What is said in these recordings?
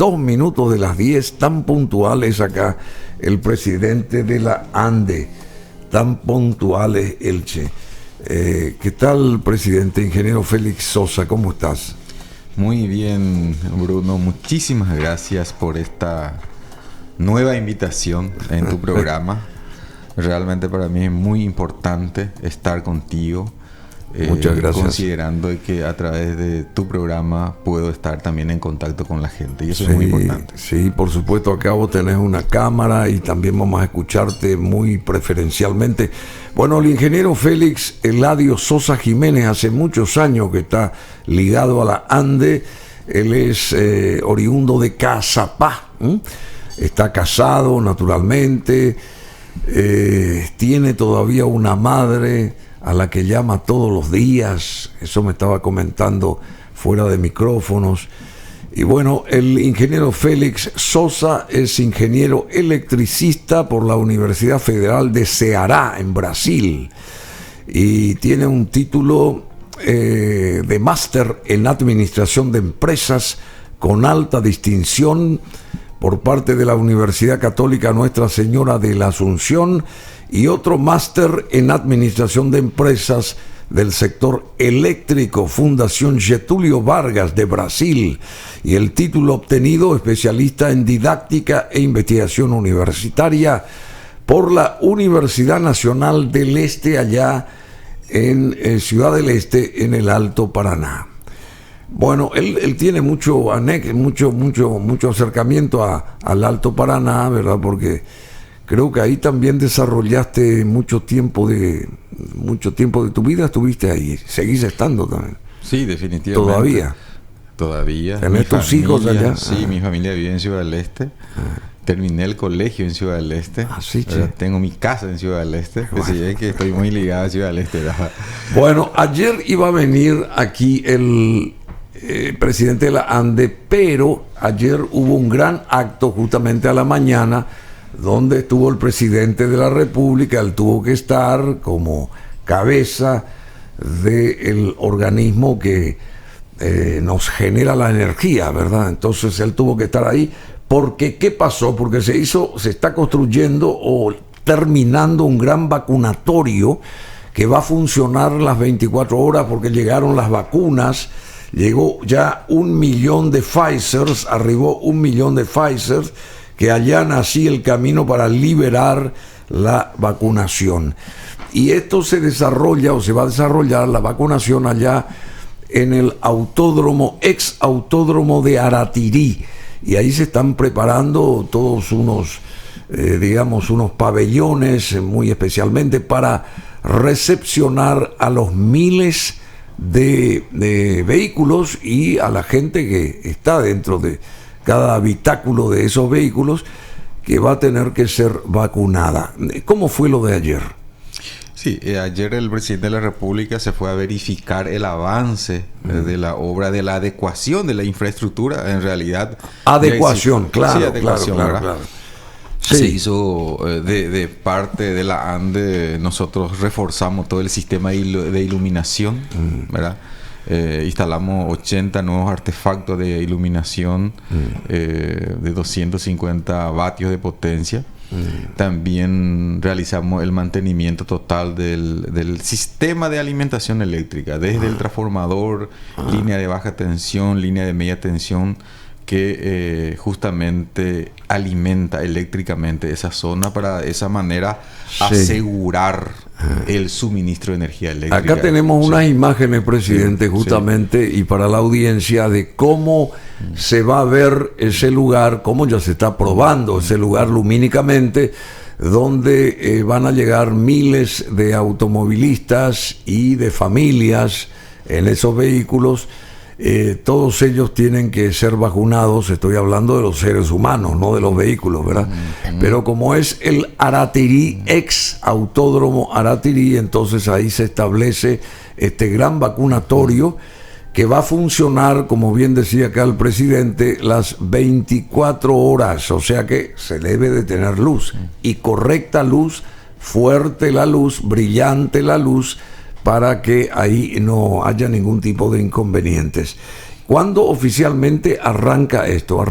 2 minutos de las 10, tan puntuales acá el presidente de la ANDE, tan puntuales, Elche. ¿Qué tal, presidente? Ingeniero Félix Sosa, ¿cómo estás? Muy bien, Bruno, muchísimas gracias por esta nueva invitación en tu programa. Realmente para mí es muy importante estar contigo. Muchas gracias. Considerando que a través de tu programa puedo estar también en contacto con la gente, y eso es muy importante. Sí, por supuesto, acá vos tenés una cámara y también vamos a escucharte muy preferencialmente. Bueno, el ingeniero Félix Eladio Sosa Jiménez hace muchos años que está ligado a la ANDE. Él es oriundo de Cazapá, está casado naturalmente, tiene todavía una madre a la que llama todos los días. Eso me estaba comentando fuera de micrófonos. Y bueno, el ingeniero Félix Sosa es ingeniero electricista por la Universidad Federal de Ceará, en Brasil, y tiene un título de máster en administración de empresas con alta distinción por parte de la Universidad Católica Nuestra Señora de la Asunción, y otro máster en Administración de Empresas del sector eléctrico, Fundación Getúlio Vargas de Brasil, y el título obtenido especialista en didáctica e investigación universitaria por la Universidad Nacional del Este, allá en Ciudad del Este, en el Alto Paraná. Bueno, él tiene mucho acercamiento al Alto Paraná, ¿verdad? Porque creo que ahí también desarrollaste mucho tiempo de tu vida, estuviste ahí, seguís estando también. Sí, definitivamente. ¿Todavía? ¿Tenés tus hijos allá? Sí, mi familia vive en Ciudad del Este. Terminé el colegio en Ciudad del Este. Sí, tengo mi casa en Ciudad del Este. Bueno. Sí, es que estoy muy ligado a Ciudad del Este. Bueno, ayer iba a venir aquí el presidente de la ANDE, pero ayer hubo un gran acto justamente a la mañana, donde estuvo el presidente de la República. Él tuvo que estar como cabeza del organismo que nos genera la energía, ¿verdad? Entonces él tuvo que estar ahí, porque ¿qué pasó? Porque se está construyendo o terminando un gran vacunatorio que va a funcionar las 24 horas, porque llegaron las vacunas. Llegó ya 1 millón de Pfizer, arribó 1 millón de Pfizer, que allana así el camino para liberar la vacunación. Y esto se desarrolla, o se va a desarrollar la vacunación allá en el ex autódromo de Aratirí. Y ahí se están preparando todos unos pabellones, muy especialmente para recepcionar a los miles de vehículos y a la gente que está dentro de cada habitáculo de esos vehículos, que va a tener que ser vacunada. ¿Cómo fue lo de ayer? Sí, ayer el presidente de la República se fue a verificar el avance de la obra, de la adecuación de la infraestructura, en realidad. Adecuación, claro. Sí, adecuación, claro. Sí. Se hizo de parte de la ANDE. Nosotros reforzamos todo el sistema de iluminación, ¿verdad? Instalamos 80 nuevos artefactos de iluminación de 250 vatios de potencia. También realizamos el mantenimiento total del sistema de alimentación eléctrica, desde el transformador, línea de baja tensión, línea de media tensión, que justamente alimenta eléctricamente esa zona, para de esa manera asegurar el suministro de energía eléctrica. Acá tenemos unas imágenes, presidente, justamente, y para la audiencia, de cómo se va a ver ese lugar, cómo ya se está probando ese lugar lumínicamente, donde van a llegar miles de automovilistas y de familias en esos vehículos. Todos ellos tienen que ser vacunados. Estoy hablando de los seres humanos, no de los vehículos, ¿verdad? Pero como es el Aratirí, ex autódromo Aratirí, entonces ahí se establece este gran vacunatorio que va a funcionar, como bien decía acá el presidente, las 24 horas, o sea que se debe de tener luz, y correcta luz, fuerte la luz, brillante la luz, para que ahí no haya ningún tipo de inconvenientes. ¿Cuándo oficialmente arrancará esto,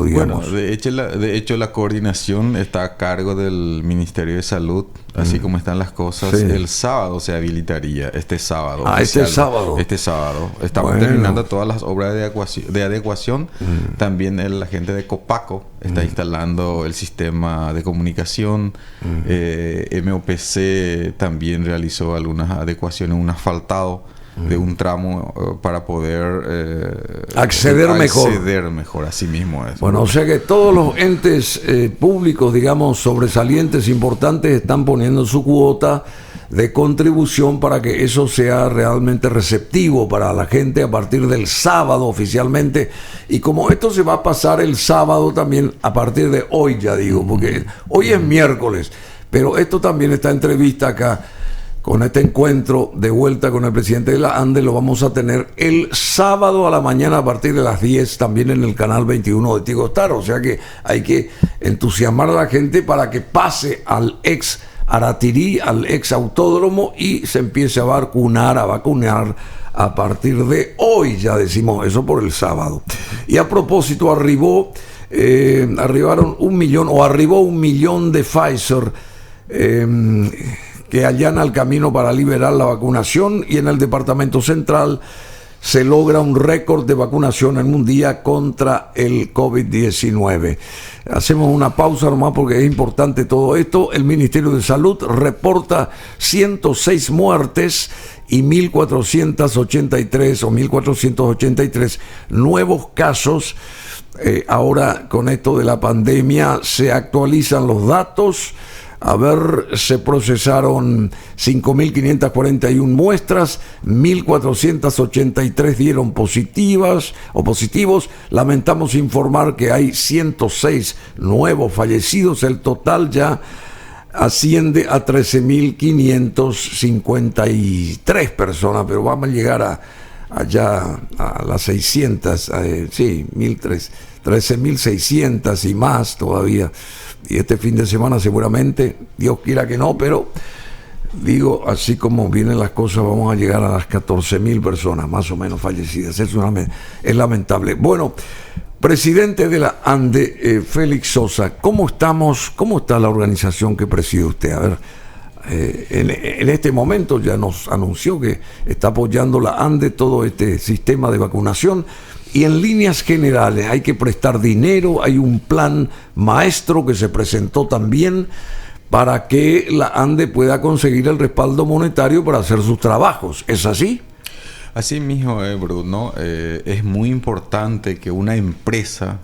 digamos? Bueno, de hecho la coordinación está a cargo del Ministerio de Salud, así como están las cosas. Sí. El sábado se habilitaría, este sábado. Este sábado. Este sábado. Estamos terminando todas las obras de adecuación. También la gente de Copaco está instalando el sistema de comunicación. MOPC también realizó algunas adecuaciones, un asfaltado de un tramo para poder acceder mejor, así mismo es. Bueno, o sea que todos los entes públicos, digamos, sobresalientes, importantes, están poniendo su cuota de contribución para que eso sea realmente receptivo para la gente a partir del sábado oficialmente. Y como esto se va a pasar el sábado también, a partir de hoy, ya digo, porque hoy es miércoles, pero esto también, esta entrevista acá, con este encuentro de vuelta con el presidente de la ANDE, lo vamos a tener el sábado a la mañana a partir de las 10, también en el canal 21 de Tigo Star. O sea que hay que entusiasmar a la gente para que pase al ex Aratirí, al ex autódromo, y se empiece a vacunar a partir de hoy, ya decimos eso, por el sábado. Y a propósito, arribó 1 millón de Pfizer, que allana el camino para liberar la vacunación, y en el Departamento Central se logra un récord de vacunación en un día contra el COVID-19. Hacemos una pausa nomás porque es importante todo esto. El Ministerio de Salud reporta 106 muertes y 1.483 nuevos casos. Ahora, con esto de la pandemia, se actualizan los datos. A ver, se procesaron 5.541 muestras, 1.483 dieron positivos. Lamentamos informar que hay 106 nuevos fallecidos. El total ya asciende a 13.553 personas, pero vamos a llegar allá a las 600, 13.600 y más todavía. Y este fin de semana seguramente, Dios quiera que no, pero digo, así como vienen las cosas, vamos a llegar a las 14.000 personas más o menos fallecidas. Es lamentable. Bueno, presidente de la ANDE, Félix Sosa, ¿cómo estamos? ¿Cómo está la organización que preside usted? A ver, en este momento ya nos anunció que está apoyando la ANDE todo este sistema de vacunación. Y en líneas generales hay que prestar dinero, hay un plan maestro que se presentó también para que la ANDE pueda conseguir el respaldo monetario para hacer sus trabajos. ¿Es así? Así mismo, Bruno. Es muy importante que una empresa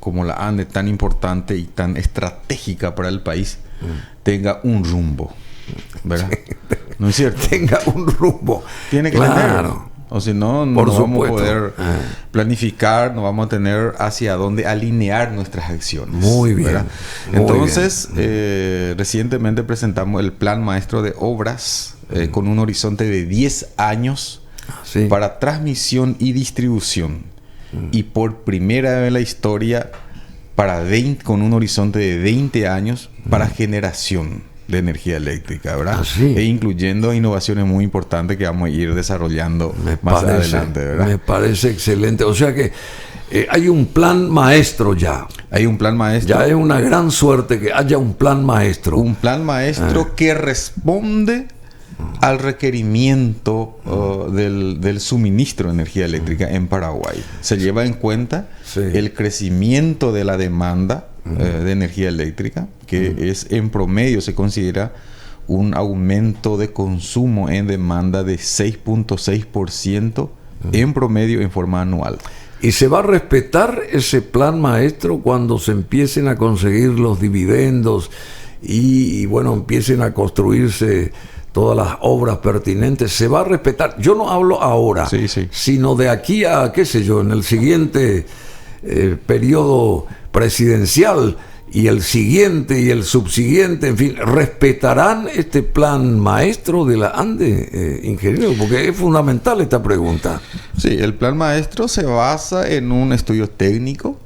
como la ANDE, tan importante y tan estratégica para el país, tenga un rumbo, ¿verdad? Sí. ¿No es cierto? Tenga un rumbo. Tiene que tener. O si no, no vamos a poder planificar, no vamos a tener hacia dónde alinear nuestras acciones. Muy bien. Entonces, recientemente presentamos el Plan Maestro de Obras con un horizonte de 10 años para transmisión y distribución. Y por primera vez en la historia, con un horizonte de 20 años para generación de energía eléctrica, ¿verdad? E incluyendo innovaciones muy importantes que vamos a ir desarrollando más adelante, ¿verdad? Me parece excelente. O sea que hay un plan maestro ya. Hay un plan maestro. Ya es una gran suerte que haya un plan maestro. Un plan maestro que responde al requerimiento del suministro de energía eléctrica en Paraguay. Se lleva en cuenta el crecimiento de la demanda de energía eléctrica, que es en promedio, se considera un aumento de consumo en demanda de 6.6% en promedio en forma anual. ¿Y se va a respetar ese plan maestro cuando se empiecen a conseguir los dividendos y bueno, empiecen a construirse todas las obras pertinentes? ¿Se va a respetar? Yo no hablo ahora, sino de aquí a, qué sé yo, en el siguiente periodo presidencial y el siguiente y el subsiguiente, en fin, ¿respetarán este plan maestro de la ANDE, ingeniero? Porque es fundamental esta pregunta. Sí, el plan maestro se basa en un estudio técnico,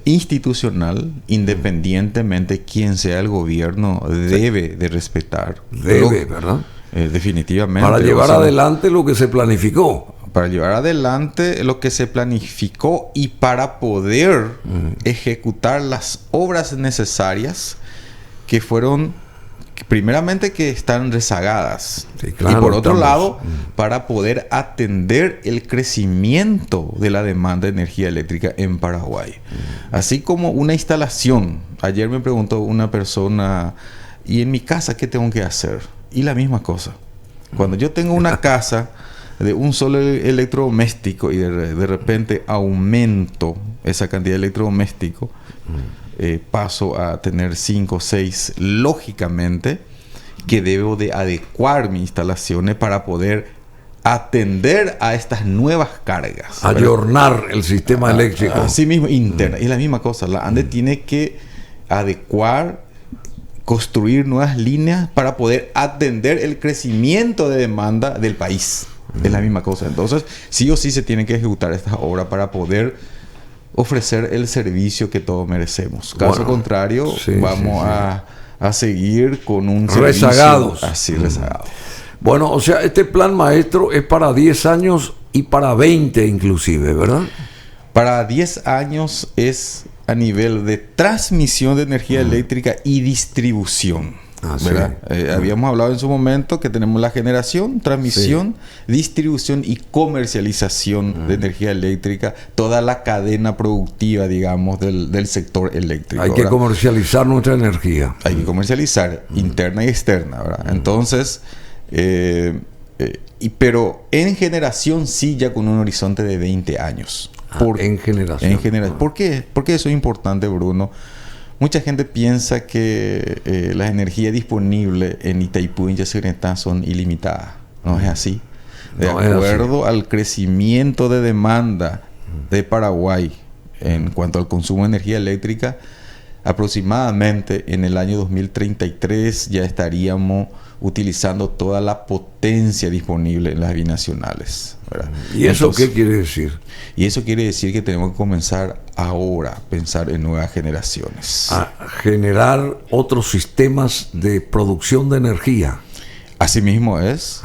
institucional, independientemente quién sea el gobierno, debe de respetar. Debe, ¿verdad? Definitivamente. Para llevar adelante lo que se planificó. para llevar adelante lo que se planificó y para poder ejecutar las obras necesarias que fueron, primeramente, que están rezagadas. Sí, claro, y por otro lado, para poder atender el crecimiento de la demanda de energía eléctrica en Paraguay. Así como una instalación. Ayer me preguntó una persona, ¿y en mi casa qué tengo que hacer? Y la misma cosa. Cuando yo tengo una casa de un solo electrodoméstico y de repente aumento esa cantidad de electrodoméstico, paso a tener 5 o 6, lógicamente que debo de adecuar mis instalaciones para poder atender a estas nuevas cargas. Ayornar el sistema eléctrico. Así mismo, interna. Y la misma cosa, la ANDE tiene que adecuar, construir nuevas líneas para poder atender el crecimiento de demanda del país. Es la misma cosa. Entonces, sí o sí se tienen que ejecutar estas obras para poder ofrecer el servicio que todos merecemos. Caso contrario, vamos a seguir con un rezagados. Servicio así rezagado. Bueno, o sea, este plan maestro es para 10 años y para 20 inclusive, ¿verdad? Para 10 años es a nivel de transmisión de energía eléctrica y distribución. ¿Verdad? Habíamos hablado en su momento que tenemos la generación, transmisión, distribución y comercialización de energía eléctrica, toda la cadena productiva, digamos, del sector eléctrico. Hay que comercializar nuestra energía. Hay que comercializar, interna y externa, ¿verdad? Entonces, pero en generación sí, ya con un horizonte de 20 años. En generación. En generación. ¿Por qué? Porque eso es importante, Bruno. Mucha gente piensa que las energías disponibles en Itaipú y en Yacyretá son ilimitadas. No es así. De acuerdo al crecimiento de demanda de Paraguay en cuanto al consumo de energía eléctrica, aproximadamente en el año 2033 ya estaríamos utilizando toda la potencia disponible en las binacionales, ¿verdad? ¿Y eso qué quiere decir? Y eso quiere decir que tenemos que comenzar ahora a pensar en nuevas generaciones. A generar otros sistemas de producción de energía. Asimismo es,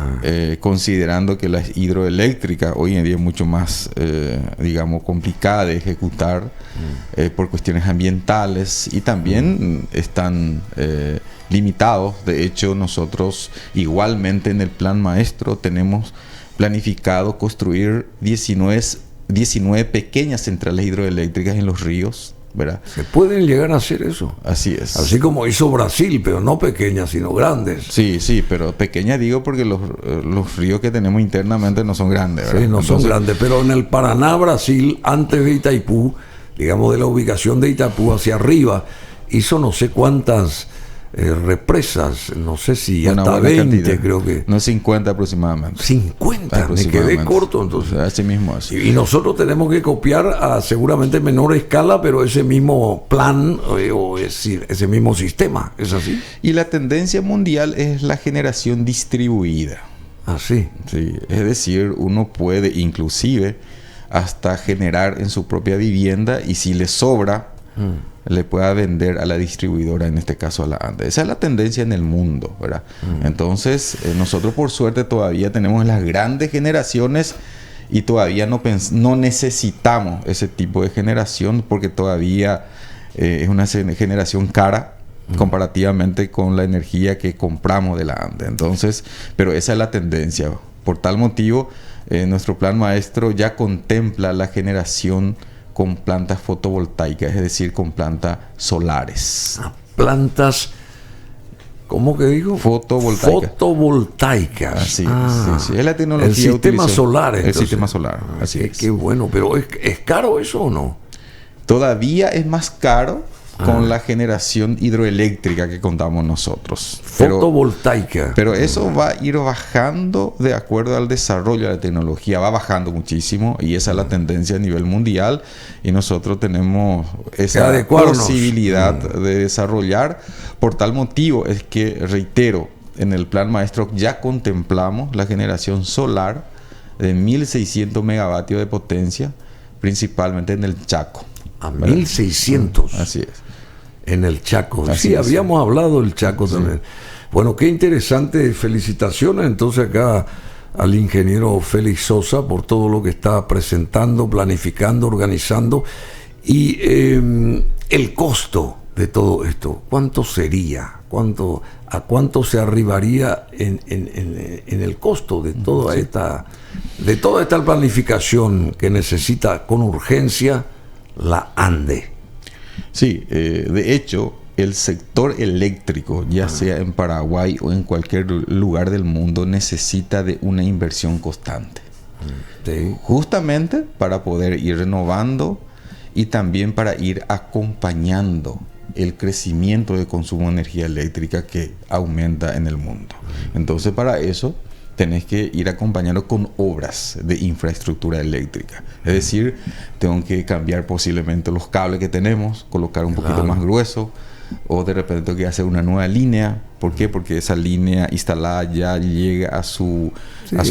considerando que la hidroeléctrica hoy en día es mucho más, digamos, complicada de ejecutar por cuestiones ambientales y también están limitados. De hecho, nosotros igualmente en el plan maestro tenemos planificado construir 19 pequeñas centrales hidroeléctricas en los ríos, ¿verdad? ¿Se pueden llegar a hacer eso? Así es. Así como hizo Brasil, pero no pequeñas, sino grandes. Sí, pero pequeñas digo porque los ríos que tenemos internamente no son grandes, ¿verdad? Sí, no son grandes, pero en el Paraná, Brasil, antes de Itaipú, digamos de la ubicación de Itaipú hacia arriba, hizo no sé cuántas represas, no sé si hasta 20 cantidad. Creo que. No, 50 aproximadamente. 50, me quedé corto entonces. Así mismo es. Y nosotros tenemos que copiar a seguramente menor escala, pero ese mismo plan, o es decir, ese mismo sistema, ¿es así? Y la tendencia mundial es la generación distribuida. Sí. Es decir, uno puede inclusive hasta generar en su propia vivienda y si le sobra, le pueda vender a la distribuidora, en este caso a la ANDE. Esa es la tendencia en el mundo, ¿verdad? Entonces, nosotros por suerte todavía tenemos las grandes generaciones y todavía no necesitamos ese tipo de generación porque todavía es una generación cara comparativamente con la energía que compramos de la ANDE. Entonces, pero esa es la tendencia. Por tal motivo, nuestro plan maestro ya contempla la generación con plantas fotovoltaicas, es decir, con plantas solares. Plantas, ¿cómo que digo? Fotovoltaicas. Sí. Es la tecnología. El sistema solar. El sistema solar, así es. Qué bueno, pero ¿es caro eso o no? Todavía es más caro con la generación hidroeléctrica que contamos nosotros. Fotovoltaica. Pero eso va a ir bajando de acuerdo al desarrollo de la tecnología. Va bajando muchísimo y esa es la tendencia a nivel mundial. Y nosotros tenemos esa posibilidad de desarrollar. Por tal motivo es que, reitero, en el plan maestro ya contemplamos la generación solar de 1.600 megavatios de potencia, principalmente en el Chaco. A 1.600. Así es. En el Chaco. Así sí, es, habíamos hablado del Chaco también. Bueno, qué interesante. Felicitaciones entonces acá al ingeniero Félix Sosa por todo lo que está presentando, planificando, organizando. Y el costo de todo esto, ¿cuánto sería? ¿A cuánto se arribaría en el costo de toda esta planificación que necesita con urgencia la ANDE? Sí, de hecho, el sector eléctrico, ya sea en Paraguay o en cualquier lugar del mundo, necesita de una inversión constante. Sí. Justamente para poder ir renovando y también para ir acompañando el crecimiento de consumo de energía eléctrica que aumenta en el mundo. Entonces, para eso tenés que ir acompañando con obras de infraestructura eléctrica. Es decir, tengo que cambiar posiblemente los cables que tenemos, colocar un poquito más grueso, o de repente tengo que hacer una nueva línea. ¿Por qué? Porque esa línea instalada ya llega a su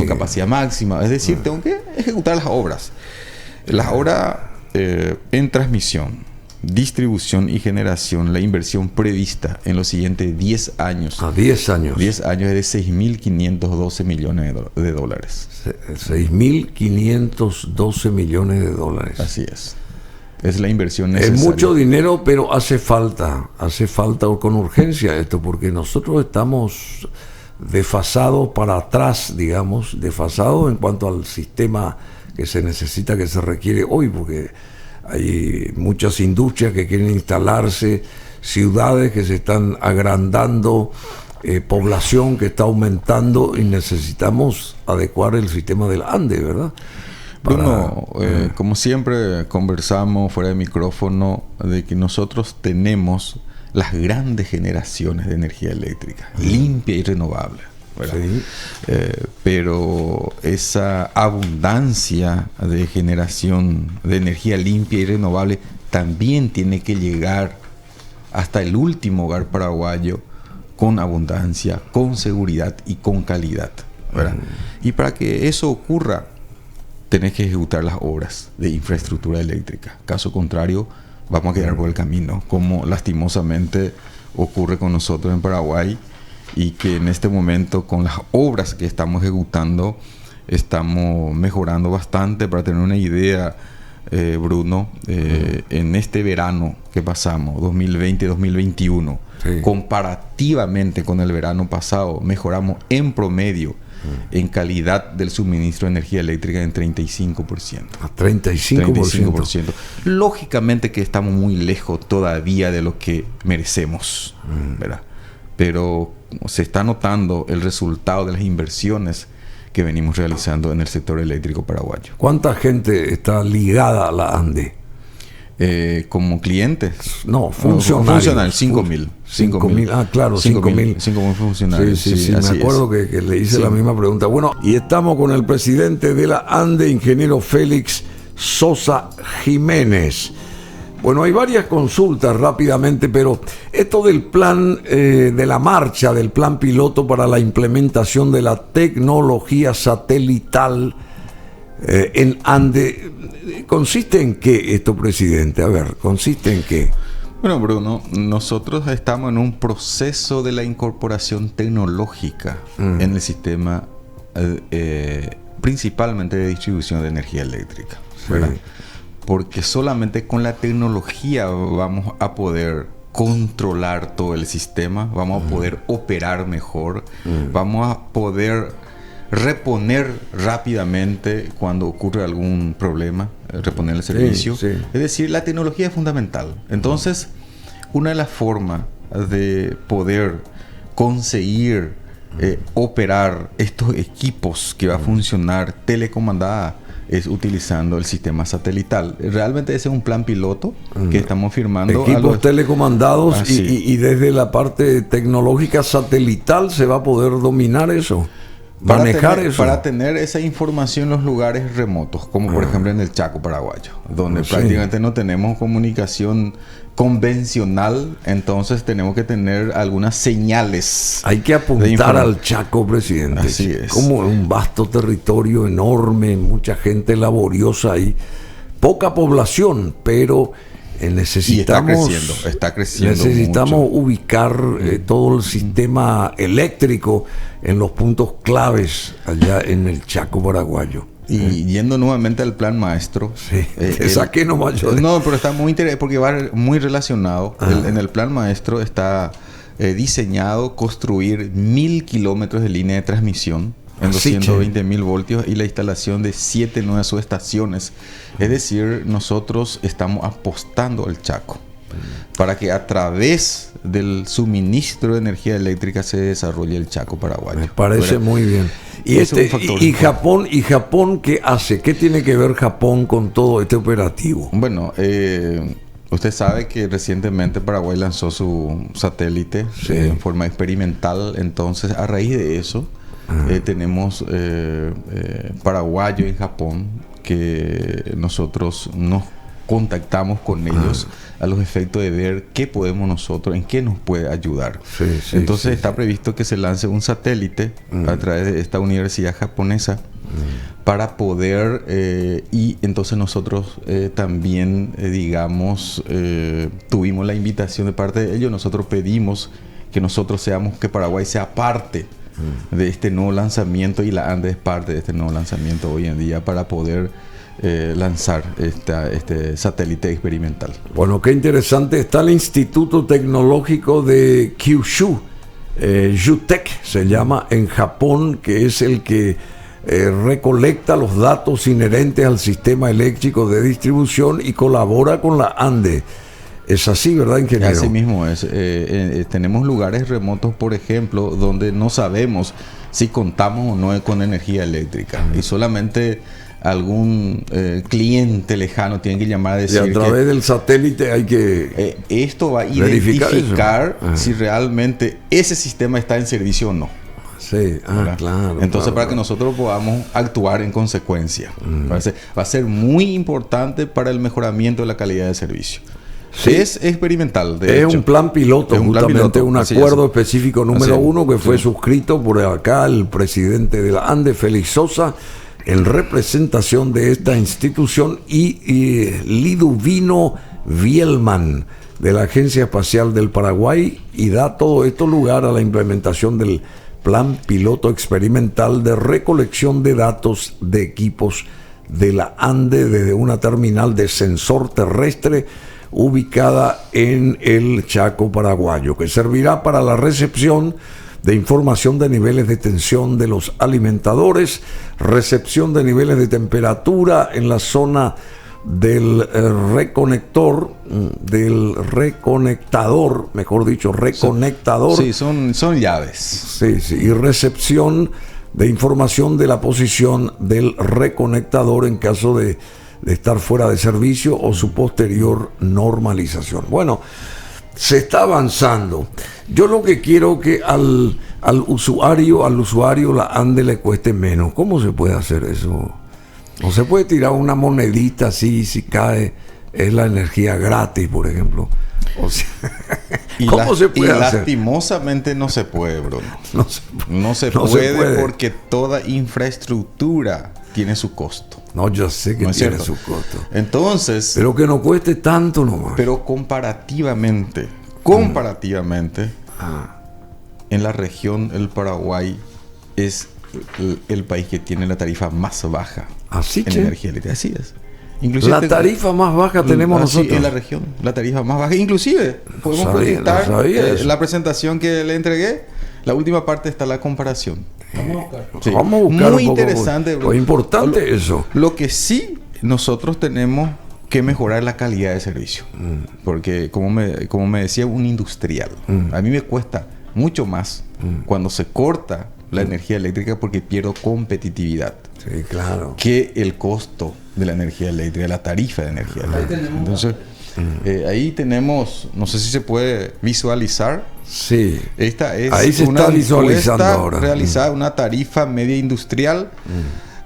capacidad máxima. Es decir, tengo que ejecutar las obras. Las obras en transmisión, distribución y generación, la inversión prevista en los siguientes 10 años. 10 años. 10 años es de 6.512 millones de dólares. 6.512 millones de dólares. Así es. Es la inversión necesaria. Es mucho dinero, pero hace falta con urgencia esto, porque nosotros estamos desfasados para atrás, digamos, desfasados en cuanto al sistema que se necesita, que se requiere hoy, porque hay muchas industrias que quieren instalarse, ciudades que se están agrandando, población que está aumentando, y necesitamos adecuar el sistema del ANDE, ¿verdad? Bruno, como siempre conversamos fuera de micrófono de que nosotros tenemos las grandes generaciones de energía eléctrica, limpia y renovable, ¿verdad? Sí. Pero esa abundancia de generación de energía limpia y renovable también tiene que llegar hasta el último hogar paraguayo con abundancia, con seguridad y con calidad, ¿verdad? Y para que eso ocurra, tenés que ejecutar las obras de infraestructura eléctrica. Caso contrario, vamos a quedar por el camino, como lastimosamente ocurre con nosotros en Paraguay, y que en este momento, con las obras que estamos ejecutando, estamos mejorando bastante. Para tener una idea, Bruno, en este verano que pasamos, 2020-2021, sí, comparativamente con el verano pasado, mejoramos en promedio en calidad del suministro de energía eléctrica en 35%. ¿A 35%? Lógicamente que estamos muy lejos todavía de lo que merecemos, ¿verdad? Pero se está notando el resultado de las inversiones que venimos realizando en el sector eléctrico paraguayo. ¿Cuánta gente está ligada a la ANDE? Como clientes. No, funcionarios. 5.000. 5.000, ah, claro, 5.000. 5.000 funcionarios. Sí, me acuerdo que le hice la misma pregunta. Bueno, y estamos con el presidente de la ANDE, ingeniero Félix Sosa Jiménez. Bueno, hay varias consultas rápidamente, pero esto del plan de la marcha, del plan piloto para la implementación de la tecnología satelital en ANDE, ¿consiste en qué esto, presidente? A ver, ¿consiste en qué? Bueno, Bruno, nosotros estamos en un proceso de la incorporación tecnológica en el sistema, principalmente de distribución de energía eléctrica, ¿verdad? Sí. Porque solamente con la tecnología vamos a poder controlar todo el sistema, vamos a poder operar mejor, vamos a poder reponer rápidamente cuando ocurre algún problema, reponer el servicio. Sí. Es decir, la tecnología es fundamental. Entonces, una de las formas de poder conseguir operar estos equipos que va a funcionar telecomandada es utilizando el sistema satelital. Realmente ese es un plan piloto que estamos firmando. Equipos telecomandados y desde la parte tecnológica satelital se va a poder dominar eso. Para tener esa información en los lugares remotos, como por ejemplo en el Chaco paraguayo, donde prácticamente no tenemos comunicación convencional, entonces tenemos que tener algunas señales. Hay que apuntar al Chaco, presidente. Así es. Como un vasto territorio enorme, mucha gente laboriosa y poca población, pero necesitamos, está creciendo necesitamos mucho. ubicar todo el sistema eléctrico en los puntos claves allá en el Chaco paraguayo. Y yendo nuevamente al plan maestro. Sí, te saqué nomás yo. No, pero está muy interesante porque va muy relacionado. En el plan maestro está diseñado construir 1000 kilómetros de línea de transmisión en 220.000 voltios y la instalación de 7 nuevas subestaciones. Es decir, nosotros estamos apostando al Chaco para que a través del suministro de energía eléctrica se desarrolle el Chaco paraguayo. Me parece muy bien. Y Japón, ¿qué hace? ¿Qué tiene que ver Japón con todo este operativo? Bueno, usted sabe que recientemente Paraguay lanzó su satélite en forma experimental. Entonces, a raíz de eso, tenemos paraguayo en Japón que nosotros nos contactamos con ellos a los efectos de ver qué podemos nosotros, en qué nos puede ayudar. Entonces está previsto que se lance un satélite a través de esta universidad japonesa para poder y entonces nosotros también digamos tuvimos la invitación de parte de ellos. Nosotros pedimos que Paraguay sea parte de este nuevo lanzamiento y la ANDE es parte de este nuevo lanzamiento hoy en día para poder lanzar este satélite experimental. Bueno, qué interesante. Está el Instituto Tecnológico de Kyushu, JUTEC se llama, en Japón, que es el que recolecta los datos inherentes al sistema eléctrico de distribución y colabora con la ANDE. Es así, ¿verdad, ingeniero? Así mismo es. Tenemos lugares remotos, por ejemplo, donde no sabemos si contamos o no con energía eléctrica. Y solamente algún cliente lejano tiene que llamar a decir y a través del satélite hay que esto va a identificar si realmente ese sistema está en servicio o no. Sí, claro. Entonces, para que nosotros podamos actuar en consecuencia. Va a ser muy importante para el mejoramiento de la calidad de servicio. Sí. Es experimental, de hecho. Un plan piloto, justamente un acuerdo específico número 1 que fue suscrito por acá el presidente de la ANDE, Félix Sosa, en representación de esta institución, y Liduvino Vielman, de la Agencia Espacial del Paraguay, y da todo esto lugar a la implementación del plan piloto experimental de recolección de datos de equipos de la ANDE desde una terminal de sensor terrestre ubicada en el Chaco paraguayo, que servirá para la recepción de información de niveles de tensión de los alimentadores, recepción de niveles de temperatura en la zona del reconectador, mejor dicho, reconectador. Sí, son llaves. Sí, y recepción de información de la posición del reconectador en caso de estar fuera de servicio o su posterior normalización. Bueno, se está avanzando. Yo lo que quiero que al usuario la ANDE le cueste menos. ¿Cómo se puede hacer eso? No se puede tirar una monedita así, si cae, es la energía gratis, por ejemplo. O sea, ¿cómo se puede hacer? Lastimosamente no se puede, Bruno. No se puede porque toda infraestructura tiene su costo. No, yo sé que tiene su costo. Entonces, pero que no cueste tanto nomás. Pero comparativamente, en la región, el Paraguay es el país que tiene la tarifa más baja en energía eléctrica. Así es. Inclusive la tarifa más baja tenemos nosotros en la región, la tarifa más baja. Inclusive podemos proyectar la presentación que le entregué. La última parte está la comparación. Vamos a buscar muy interesante. Muy importante eso. Lo que sí nosotros tenemos que mejorar la calidad de servicio, porque como me decía un industrial, a mí me cuesta mucho más cuando se corta la energía eléctrica porque pierdo competitividad. Sí, claro. Que el costo de la energía eléctrica, la tarifa de energía eléctrica. Entonces, ahí tenemos, no sé si se puede visualizar. Sí. Esta es ahí se está visualizando ahora. Realizada una tarifa media industrial.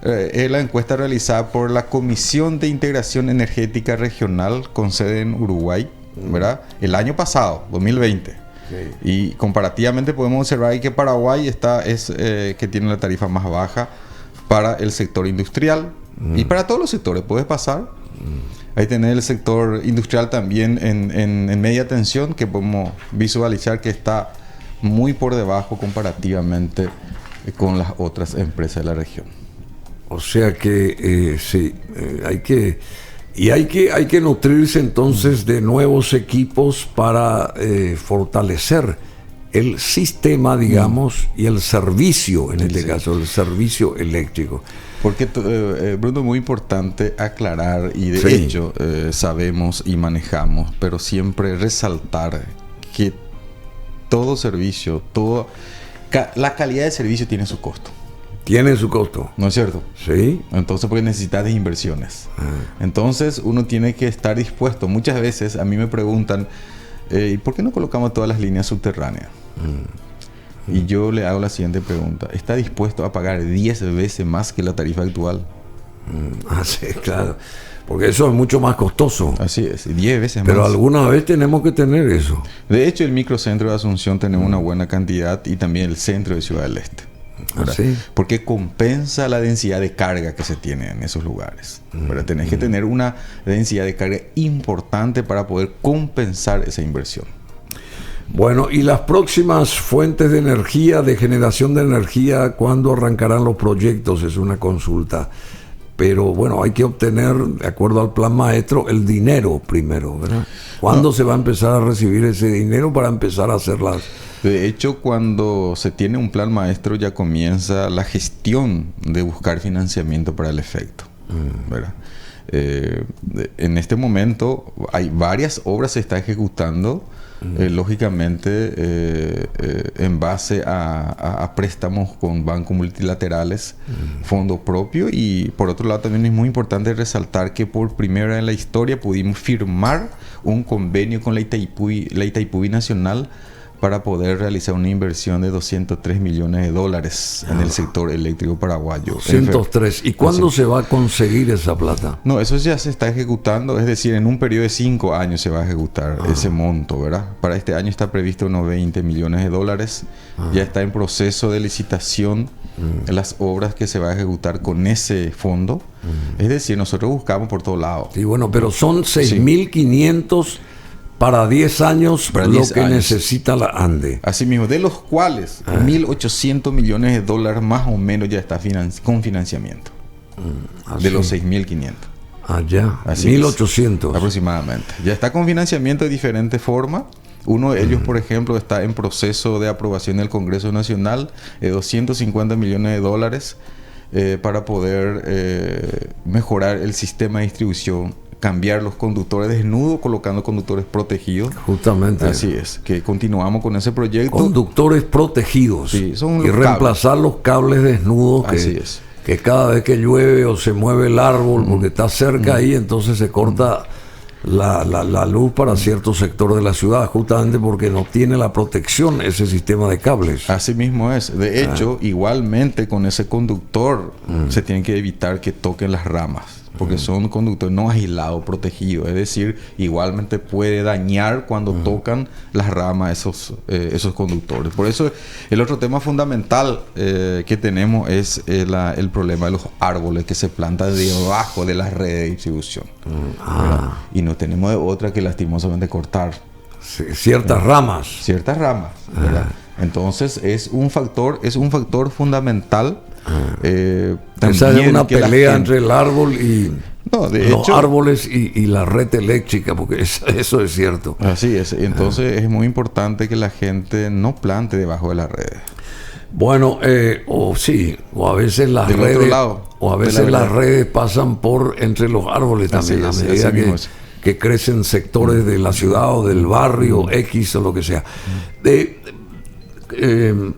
Es la encuesta realizada por la Comisión de Integración Energética Regional con sede en Uruguay, ¿verdad? El año pasado, 2020. Sí. Y comparativamente podemos observar que Paraguay que tiene la tarifa más baja para el sector industrial y para todos los sectores. Puedes pasar. Ahí tenés el sector industrial también en media tensión, que podemos visualizar que está muy por debajo comparativamente con las otras empresas de la región. O sea que sí, hay que nutrirse entonces de nuevos equipos para fortalecer el sistema, digamos, y el servicio, en este caso, el servicio eléctrico. Porque, Bruno, es muy importante aclarar, y de hecho sabemos y manejamos, pero siempre resaltar que todo servicio, la calidad de servicio tiene su costo. Tiene su costo. ¿No es cierto? Sí. Entonces, porque necesitas de inversiones. Entonces, uno tiene que estar dispuesto. Muchas veces a mí me preguntan, ¿y por qué no colocamos todas las líneas subterráneas? Y yo le hago la siguiente pregunta. ¿Está dispuesto a pagar 10 veces más que la tarifa actual? Sí, claro. Porque eso es mucho más costoso. Así es, 10 veces más. Pero alguna vez tenemos que tener eso. De hecho, el microcentro de Asunción tenemos una buena cantidad, y también el centro de Ciudad del Este. ¿Sí? Porque compensa la densidad de carga que se tiene en esos lugares. Tenés que tener una densidad de carga importante para poder compensar esa inversión. Bueno, y las próximas fuentes de energía, de generación de energía, ¿cuándo arrancarán los proyectos? Es una consulta. Pero bueno, hay que obtener, de acuerdo al plan maestro, el dinero primero, ¿verdad? ¿Cuándo se va a empezar a recibir ese dinero para empezar a hacerlas? De hecho, cuando se tiene un plan maestro, ya comienza la gestión de buscar financiamiento para el efecto, ¿verdad? En este momento hay varias obras que se están ejecutando, lógicamente en base a préstamos con bancos multilaterales, fondo propio, y por otro lado también es muy importante resaltar que por primera vez en la historia pudimos firmar un convenio con la Itaipubi Nacional para poder realizar una inversión de $203 millones en el sector eléctrico paraguayo. 203. ¿Y cuándo se va a conseguir esa plata? No, eso ya se está ejecutando, es decir, en un periodo de 5 años se va a ejecutar ese monto, ¿verdad? Para este año está previsto unos $20 millones. Ya está en proceso de licitación las obras que se va a ejecutar con ese fondo. Es decir, nosotros buscamos por todos lados. Sí, bueno, pero son 6.500 para 10 años para lo 10 que años necesita la ANDE. Así mismo, de los cuales $1.800 millones más o menos ya está con financiamiento. De los 6.500. Ya, 1.800. Aproximadamente. Ya está con financiamiento de diferentes formas. Uno de ellos, por ejemplo, está en proceso de aprobación del Congreso Nacional de $250 millones para poder mejorar el sistema de distribución, cambiar los conductores desnudos, colocando conductores protegidos. Justamente. Así es, que continuamos con ese proyecto. Conductores protegidos. Sí, son y reemplazar los cables desnudos que cada vez que llueve o se mueve el árbol, porque está cerca ahí, entonces se corta la luz para cierto sector de la ciudad, justamente porque no tiene la protección ese sistema de cables. Así mismo es. De hecho, igualmente con ese conductor se tiene que evitar que toquen las ramas, porque son conductores no aislados, protegidos. Es decir, igualmente puede dañar cuando tocan las ramas esos conductores. Por eso el otro tema fundamental que tenemos es el problema de los árboles que se plantan debajo de las redes de distribución. Y no tenemos de otra que lastimosamente cortar ciertas ramas. Ciertas ramas, ¿verdad? Entonces es un factor fundamental. Esa es una pelea entre el árbol y los árboles y la red eléctrica, porque eso es cierto. Así es. Entonces es muy importante que la gente no plante debajo de las redes. Bueno, o a veces las redes pasan por entre los árboles también, a medida que crecen sectores de la ciudad o del barrio X o lo que sea.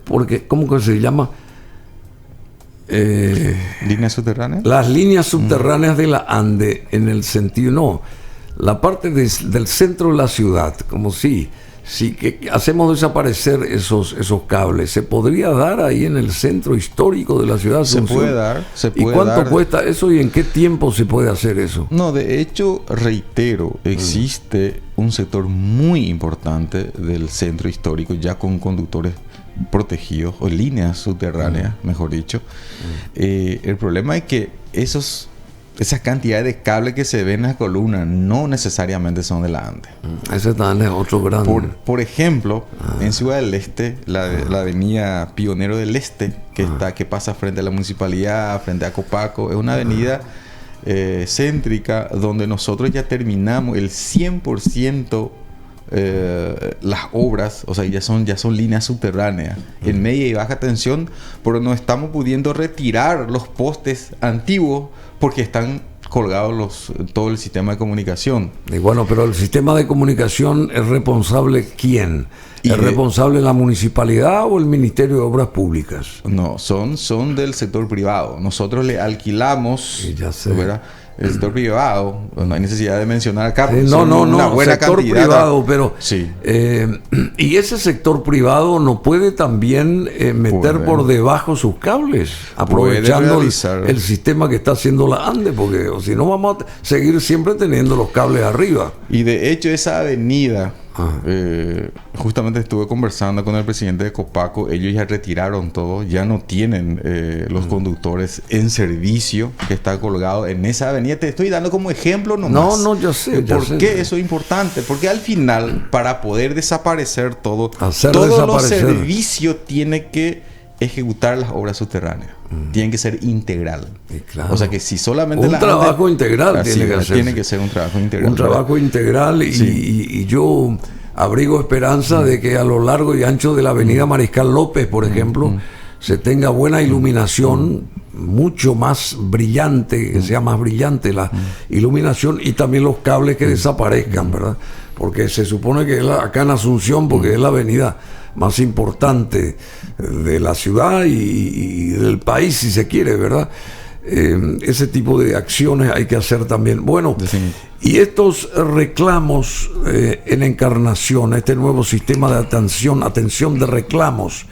Porque, ¿cómo que se llama? ¿Líneas subterráneas? Las líneas subterráneas de la ANDE, en el sentido, la parte del centro de la ciudad, como si que hacemos desaparecer esos cables, ¿se podría dar ahí en el centro histórico de la ciudad? Se puede dar. ¿Y cuánto cuesta eso y en qué tiempo se puede hacer eso? No, de hecho, reitero, existe un sector muy importante del centro histórico ya con conductores protegidos o líneas subterráneas, mejor dicho. El problema es que esos esa cantidad de cable que se ve en la columna no necesariamente son de la ANDE. Ese también es otro gran... Por ejemplo, en Ciudad del Este, la avenida Pionero del Este, que pasa frente a la municipalidad, frente a Copaco, es una avenida céntrica donde nosotros ya terminamos el 100% las obras, o sea, ya son líneas subterráneas en media y baja tensión, pero no estamos pudiendo retirar los postes antiguos porque están colgados todo el sistema de comunicación. Y bueno, pero el sistema de comunicación es responsable ¿quién? ¿Es responsable la municipalidad o el Ministerio de Obras Públicas? No, son del sector privado. Nosotros le alquilamos, ¿verdad? El sector privado, no hay necesidad de mencionar acá, una buena sector cantidad privado, pero sí. Y ese sector privado no puede también meter por debajo sus cables, aprovechando el sistema que está haciendo la ANDE, porque si no vamos a seguir siempre teniendo los cables arriba. Y de hecho esa avenida, justamente estuve conversando con el presidente de Copaco, ellos ya retiraron todo, ya no tienen los conductores en servicio que está colgado en esa avenida. Te estoy dando como ejemplo nomás. No, yo sé. ¿Por qué eso es importante? Porque al final, para poder desaparecer todo los servicios tiene que ejecutar las obras subterráneas. Tienen que ser integral. Claro. O sea que si solamente un trabajo integral tiene que ser un trabajo integral. Un trabajo integral y yo abrigo esperanza de que a lo largo y ancho de la avenida Mariscal López, por ejemplo, se tenga buena iluminación, mucho más brillante, que sea más brillante la iluminación, y también los cables que desaparezcan, ¿verdad? Porque se supone que acá en Asunción, porque es la avenida más importante de la ciudad y del país, si se quiere, ¿verdad? Ese tipo de acciones hay que hacer también. Bueno, y estos reclamos en Encarnación, este nuevo sistema de atención de reclamos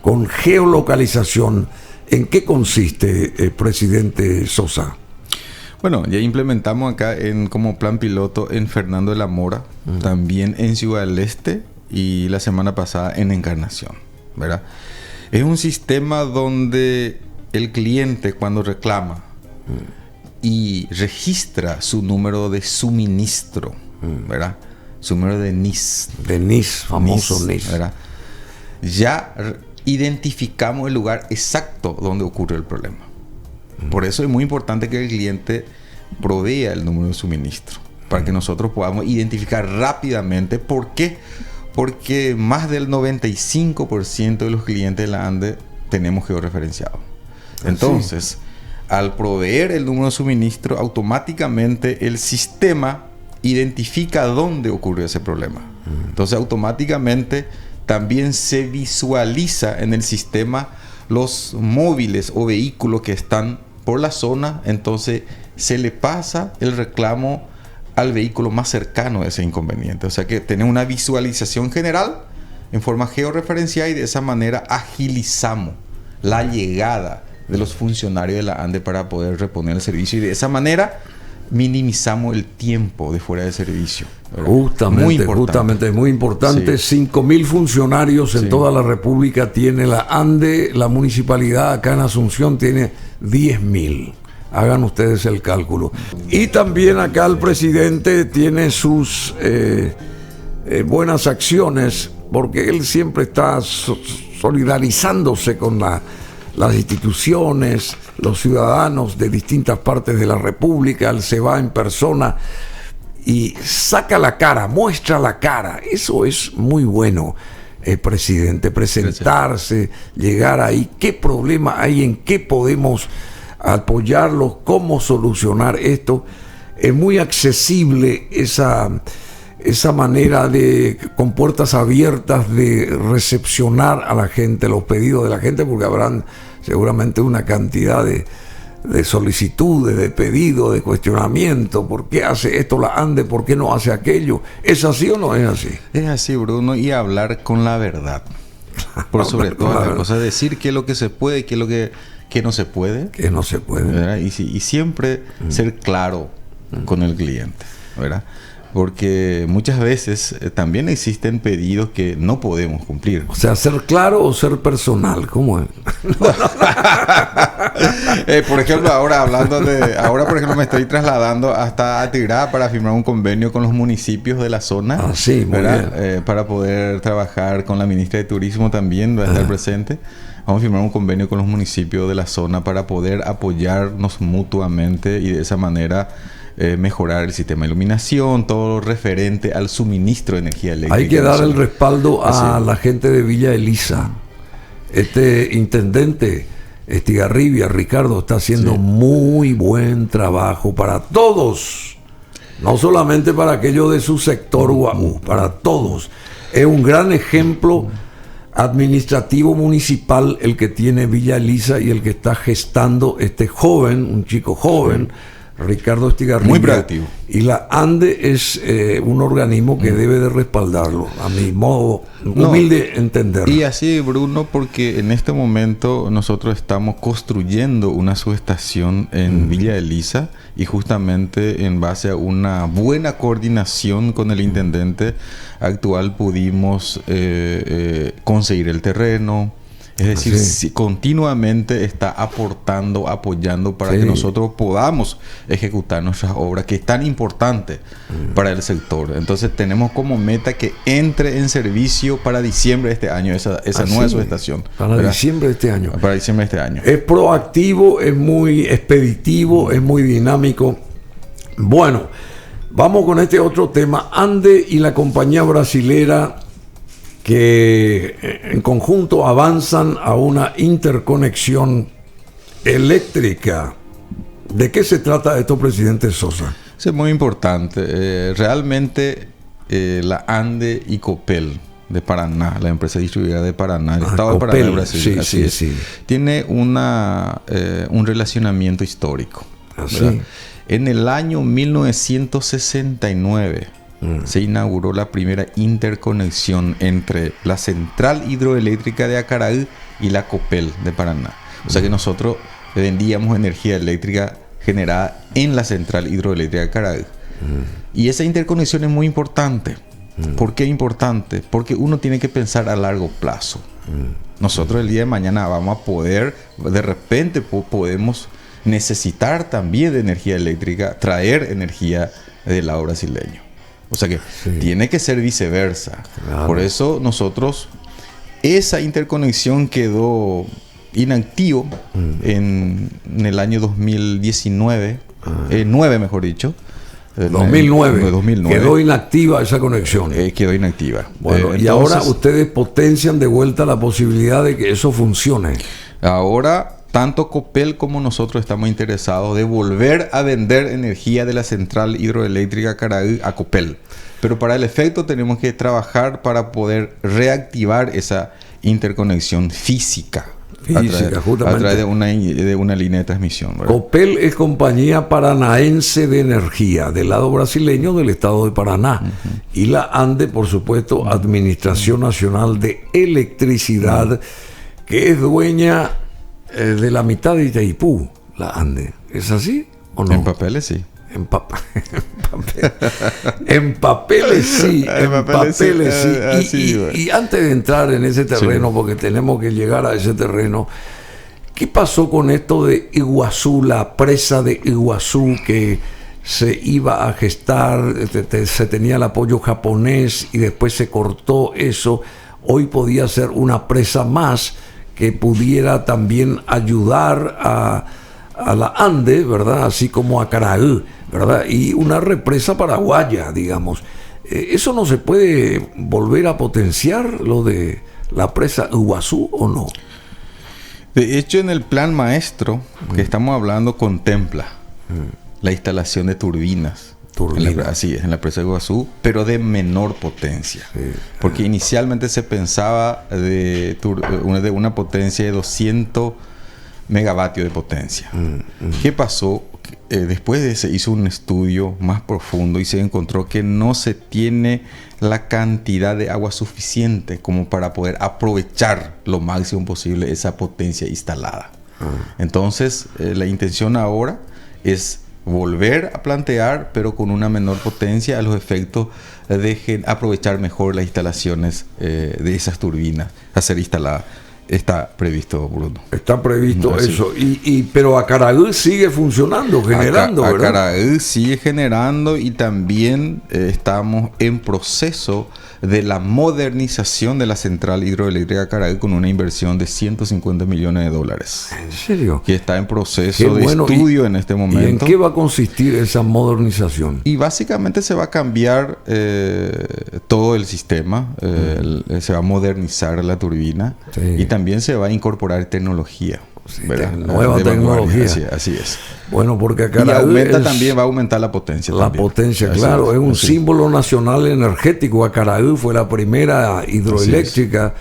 con geolocalización, ¿en qué consiste, presidente Sosa? Bueno, ya implementamos acá como plan piloto en Fernando de la Mora, también en Ciudad del Este y la semana pasada en Encarnación, ¿verdad? Es un sistema donde el cliente, cuando reclama y registra su número de suministro, ¿verdad? Su número de NIS. De NIS, famoso NIS. ¿Verdad? Ya identificamos el lugar exacto donde ocurre el problema. Por eso es muy importante que el cliente provea el número de suministro, para que nosotros podamos identificar rápidamente. ¿Por qué? Porque más del 95% de los clientes de la ANDE tenemos georreferenciado. Entonces, al proveer el número de suministro, automáticamente el sistema identifica dónde ocurrió ese problema. Entonces, automáticamente también se visualiza en el sistema los móviles o vehículos que están por la zona. Entonces, se le pasa el reclamo al vehículo más cercano a ese inconveniente. O sea que tenemos una visualización general en forma georreferencial y de esa manera agilizamos la llegada de los funcionarios de la ANDE para poder reponer el servicio, y de esa manera minimizamos el tiempo de fuera de servicio. Justamente, muy importante. 5.000 funcionarios en toda la República tiene la ANDE, la municipalidad acá en Asunción tiene 10.000. Hagan ustedes el cálculo. Y también acá el presidente tiene sus buenas acciones, porque él siempre está solidarizándose con las instituciones, los ciudadanos de distintas partes de la República. Él se va en persona y saca la cara, muestra la cara. Eso es muy bueno, presidente, presentarse, llegar ahí. ¿Qué problema hay? ¿En qué podemos apoyarlos? ¿Cómo solucionar esto? Es muy accesible esa manera de, con puertas abiertas, de recepcionar a la gente, los pedidos de la gente, porque habrán seguramente una cantidad de solicitudes, de pedidos, de cuestionamiento. ¿Por qué hace esto la ANDE? ¿Por qué no hace aquello? ¿Es así o no es así? Es así, Bruno, y hablar con la verdad. Por sobre todo las cosas, decir qué es lo que se puede y qué es lo que no se puede. Que no se puede. ¿Verdad? Y siempre ser claro con el cliente, ¿verdad? porque muchas veces también existen pedidos que no podemos cumplir. O sea, ser claro o ser personal, ¿cómo es? Por ejemplo, ahora por ejemplo me estoy trasladando hasta Atirá para firmar un convenio con los municipios de la zona. Ah, sí, muy bien. Para poder trabajar con la ministra de Turismo también, va a estar presente. Vamos a firmar un convenio con los municipios de la zona para poder apoyarnos mutuamente y de esa manera mejorar el sistema de iluminación, todo lo referente al suministro de energía eléctrica. Hay que dar el respaldo a la gente de Villa Elisa. Este intendente Estigarribia, Ricardo, está haciendo muy buen trabajo para todos, no solamente para aquellos de su sector Guamú, para todos. Es un gran ejemplo administrativo municipal el que tiene Villa Elisa y el que está gestando este joven, un chico joven, Ricardo Estigarribia. Muy proactivo. Y la ANDE es un organismo que debe de respaldarlo, a mi modo humilde entender. Y así, Bruno, porque en este momento nosotros estamos construyendo una subestación en Villa Elisa y justamente en base a una buena coordinación con el intendente actual pudimos conseguir el terreno. Es decir, si continuamente está aportando, apoyando para que nosotros podamos ejecutar nuestras obras, que es tan importante para el sector. Entonces tenemos como meta que entre en servicio para diciembre de este año esa nueva subestación. Para diciembre de este año. Para diciembre de este año. Es proactivo, es muy expeditivo, es muy dinámico. Bueno, vamos con este otro tema. ANDE y la compañía brasilera que en conjunto avanzan a una interconexión eléctrica. ¿De qué se trata esto, presidente Sosa? Eso es muy importante. Realmente la ANDE y Copel de Paraná, la empresa distribuidora de Paraná, el Estado Copel, de Paraná de Brasil, sí. Tiene un relacionamiento histórico. Así. En el año 1969 se inauguró la primera interconexión entre la central hidroeléctrica de Acaraí y la Copel de Paraná. O sea que nosotros vendíamos energía eléctrica generada en la central hidroeléctrica de Acaraí. Y esa interconexión es muy importante. ¿Por qué es importante? Porque uno tiene que pensar a largo plazo. Nosotros el día de mañana vamos a poder, de repente podemos necesitar también de energía eléctrica, traer energía del lado brasileño. O sea que tiene que ser viceversa. Claro. Por eso nosotros, esa interconexión quedó inactivo en el año 2019, 9 mejor dicho. 2009. Quedó inactiva esa conexión. Quedó inactiva. Bueno, entonces, y ahora ustedes potencian de vuelta la posibilidad de que eso funcione. Ahora, tanto Copel como nosotros estamos interesados de volver a vender energía de la central hidroeléctrica Caraí a Copel. Pero para el efecto tenemos que trabajar para poder reactivar esa interconexión física. Justamente. A través de una línea de transmisión, ¿verdad? Copel es compañía paranaense de energía del lado brasileño del estado de Paraná. Y la ANDE, por supuesto, Administración Nacional de Electricidad, que es dueña de la mitad de Itaipú, la ANDE. ¿Es así o no? En papeles sí. En papeles sí. Y antes de entrar en ese terreno, porque tenemos que llegar a ese terreno, ¿qué pasó con esto de Iguazú, la presa de Iguazú que se iba a gestar? Se tenía el apoyo japonés y después se cortó eso. Hoy podía ser una presa más que pudiera también ayudar a la ANDE, ¿verdad? Así como a Caraí, ¿verdad? Y una represa paraguaya, digamos. ¿Eso no se puede volver a potenciar, lo de la presa Iguazú, o no? De hecho, en el plan maestro que estamos hablando contempla la instalación de turbinas. Así es, en la presa de Iguazú, pero de menor potencia. Porque inicialmente se pensaba de una potencia de 200 megavatios de potencia. ¿Qué pasó? Después se hizo un estudio más profundo y se encontró que no se tiene la cantidad de agua suficiente como para poder aprovechar lo máximo posible esa potencia instalada. Entonces, la intención ahora es volver a plantear, pero con una menor potencia, a los efectos de aprovechar mejor las instalaciones de esas turbinas a ser instaladas. Está previsto, Bruno. Está previsto eso. Pero Acaraú sigue funcionando, generando, ¿verdad? Acaraú sigue generando y también estamos en proceso de la modernización de la central hidroeléctrica Acaraú con una inversión de $150 millones. ¿En serio? Que está en proceso de estudio en este momento. ¿Y en qué va a consistir esa modernización? Y básicamente se va a cambiar todo el sistema, se va a modernizar la turbina y también se va a incorporar tecnología. Sí, nueva tecnología. Así es. Bueno, porque acá también va a aumentar la potencia. La potencia, claro, es un símbolo nacional energético. Acaraú fue la primera hidroeléctrica,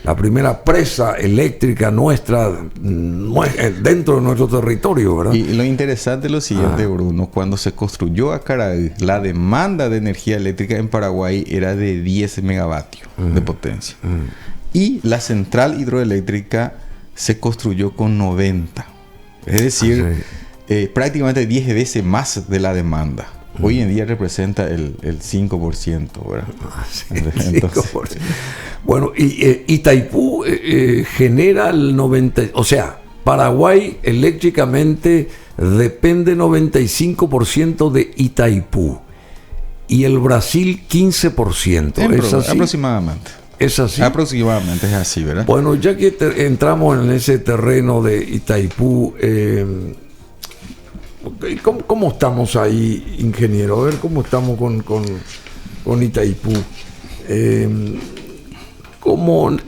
la primera presa eléctrica nuestra dentro de nuestro territorio, ¿verdad? Y lo interesante es lo siguiente, Bruno, cuando se construyó Acaraú, la demanda de energía eléctrica en Paraguay era de 10 megavatios de potencia. Y la central hidroeléctrica se construyó con 90. Es decir, prácticamente 10 veces más de la demanda. Hoy en día representa el 5%, ¿verdad? Entonces, 5%. Bueno, y Itaipú genera el 90%. O sea, Paraguay eléctricamente depende 95% de Itaipú. Y el Brasil 15%. ¿Es así? Aproximadamente. ¿Es así? Aproximadamente es así, ¿verdad? Bueno, ya que entramos en ese terreno de Itaipú, ¿cómo estamos ahí, ingeniero? A ver, ¿cómo estamos con Itaipú?